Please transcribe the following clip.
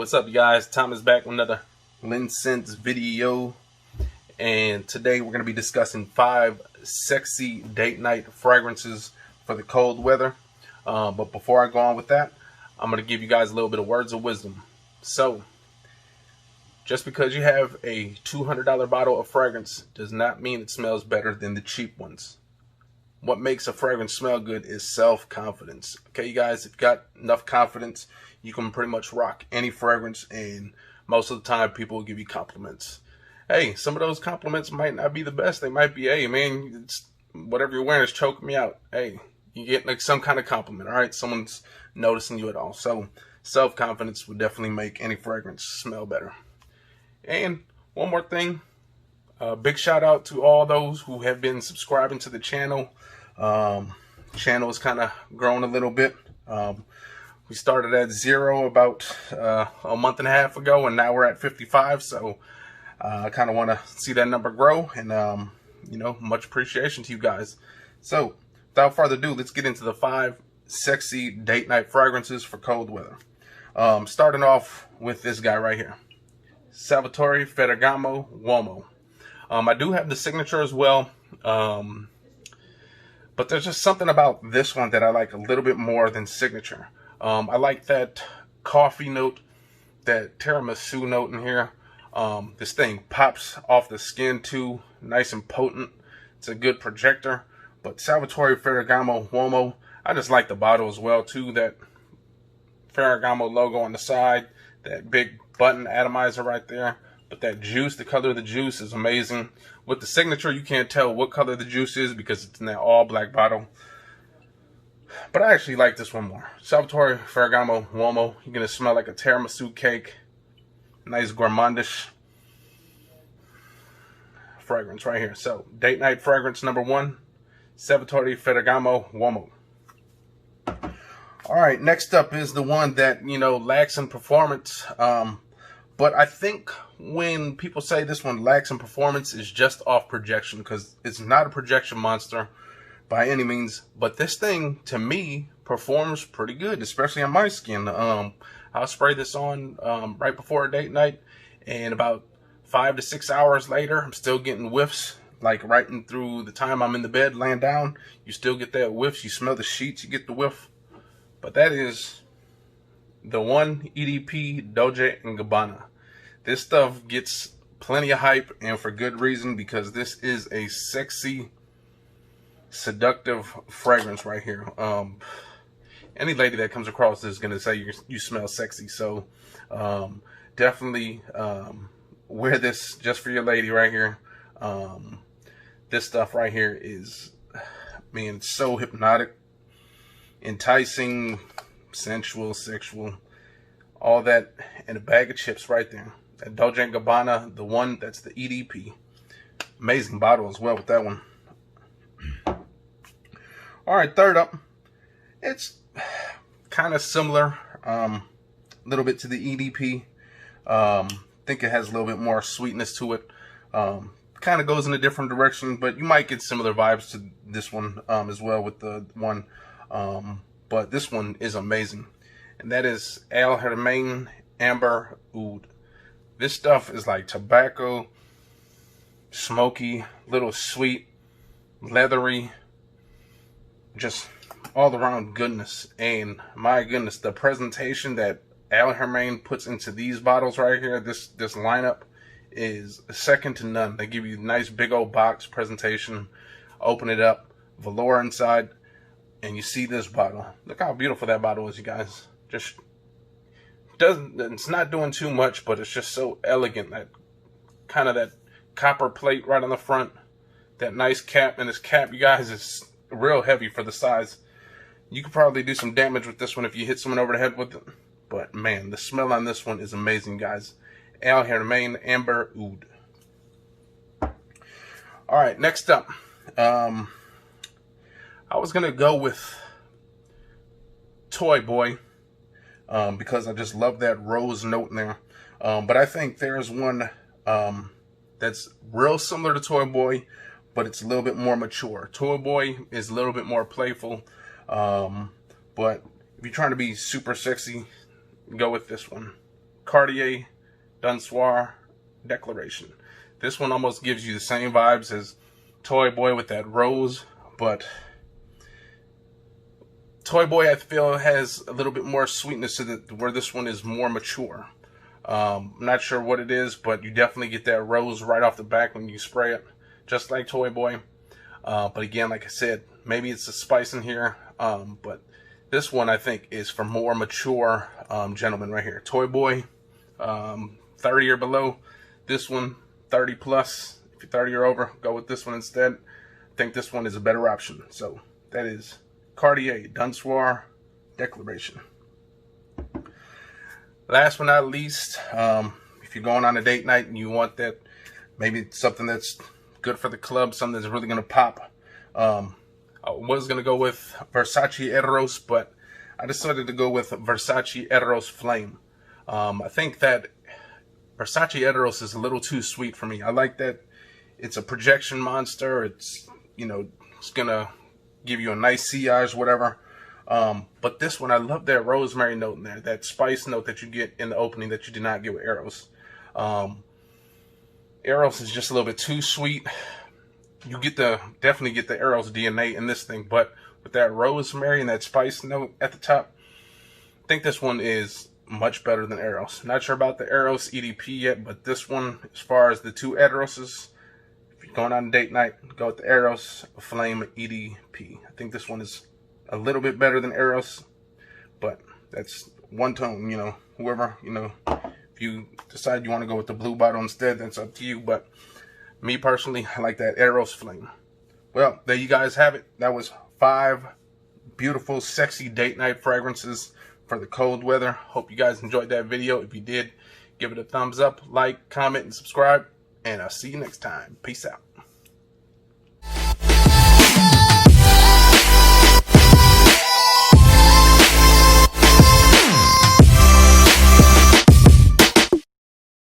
What's up, you guys? Tom is back with another Linsense video, and today we're going to be discussing 5 sexy date night fragrances for the cold weather. But before I go on with that, I'm going to give you guys a little bit of words of wisdom. So, just because you have a $200 bottle of fragrance does not mean it smells better than the cheap ones. What makes a fragrance smell good is self-confidence. Okay, you guys, if you've got enough confidence, you can pretty much rock any fragrance, and most of the time people will give you compliments. Hey, some of those compliments might not be the best. They might be, hey, man, whatever you're wearing is choking me out. Hey, you get like some kind of compliment, all right? Someone's noticing you at all. So self-confidence would definitely make any fragrance smell better. And one more thing. Big shout out to all those who have been subscribing to the channel. Channel has kind of grown a little bit. We started at 0 about a month and a half ago, and now we're at 55. So I kind of want to see that number grow, and you know, much appreciation to you guys. So without further ado, let's get into the 5 sexy date night fragrances for cold weather. Starting off with this guy right here, Salvatore Ferragamo Uomo. I do have the signature as well, but there's just something about this one that I like a little bit more than signature. I like that coffee note, that tiramisu note in here. This thing pops off the skin too, nice and potent. It's a good projector. But Salvatore Ferragamo Uomo, I just like the bottle as well too. That Ferragamo logo on the side, that big button atomizer right there. But that juice, the color of the juice is amazing. With the signature, you can't tell what color the juice is because it's in that all black bottle. But I actually like this one more. Salvatore Ferragamo Uomo. You're going to smell like a tiramisu cake. Nice gourmandish fragrance right here. So, date night fragrance number 1, Salvatore Ferragamo Uomo. Alright, next up is the one that, you know, lacks in performance. But I think when people say this one lacks in performance, is just off projection, because it's not a projection monster by any means. But this thing, to me, performs pretty good, especially on my skin. I'll spray this on right before a date night, and about 5 to 6 hours later, I'm still getting whiffs. Like right in through the time I'm in the bed laying down, you still get that whiffs. You smell the sheets, you get the whiff. But that is the one EDP Dolce & Gabbana. This stuff gets plenty of hype, and for good reason, because this is a sexy, seductive fragrance right here. Any lady that comes across this is going to say you smell sexy. So definitely wear this just for your lady right here. This stuff right here is, man, it's so hypnotic, enticing, sensual, sexual, all that in a bag of chips right there. That Dolce & Gabbana, the one that's the EDP. Amazing bottle as well with that one. Alright, third up. It's kind of similar, a little bit to the EDP. Think it has a little bit more sweetness to it. Kind of goes in a different direction, but you might get similar vibes to this one as well with the one. But this one is amazing. And that is Al Hermain Amber Oud. This stuff is like tobacco, smoky, little sweet, leathery, just all around goodness. And my goodness, the presentation that Al Hermain puts into these bottles right here, this lineup is second to none. They give you a nice big old box presentation, open it up, velour inside, and you see this bottle. Look how beautiful that bottle is, you guys. Just it's not doing too much, but it's just so elegant. That kind of that copper plate right on the front, that nice cap, and this cap, you guys, is real heavy for the size. You could probably do some damage with this one if you hit someone over the head with it. But man, the smell on this one is amazing, guys. Al Hermain Amber Oud. All right, next up, I was gonna go with Toy Boy. Because I just love that rose note in there. But I think there's one that's real similar to Toy Boy, but it's a little bit more mature. Toy Boy is a little bit more playful, but if you're trying to be super sexy, go with this one. Cartier Oud Declaration. This one almost gives you the same vibes as Toy Boy with that rose, but Toy Boy I feel has a little bit more sweetness to it, where this one is more mature. I'm not sure what it is, but you definitely get that rose right off the back when you spray it, just like Toy Boy. But again, like I said, maybe it's a spice in here, but this one I think is for more mature gentlemen right here. Toy Boy, 30 or below. This one, 30 plus. If you're 30 or over, go with this one instead. I think this one is a better option. So that is Cartier Oud Declaration. Last but not least, if you're going on a date night and you want that, maybe something that's good for the club, something that's really going to pop. I was going to go with Versace Eros, but I decided to go with Versace Eros Flame. I think that Versace Eros is a little too sweet for me. I like that it's a projection monster. It's, you know, it's going to give you a nice sillage, whatever. But this one, I love that rosemary note in there, that spice note that you get in the opening that you do not get with Eros. Eros is just a little bit too sweet. You get definitely get the Eros DNA in this thing, but with that rosemary and that spice note at the top, I think this one is much better than Eros. Not sure about the Eros EDP yet, but this one, as far as the two Eroses, if you're going on a date night, go with the Eros Flame EDP. I think this one is a little bit better than Eros, but that's one tone, you know, whoever, you know, if you decide you want to go with the blue bottle instead, that's up to you, but me personally, I like that Eros Flame. Well, there you guys have it. That was 5 beautiful, sexy date night fragrances for the cold weather. Hope you guys enjoyed that video. If you did, give it a thumbs up, like, comment, and subscribe, and I'll see you next time. Peace out.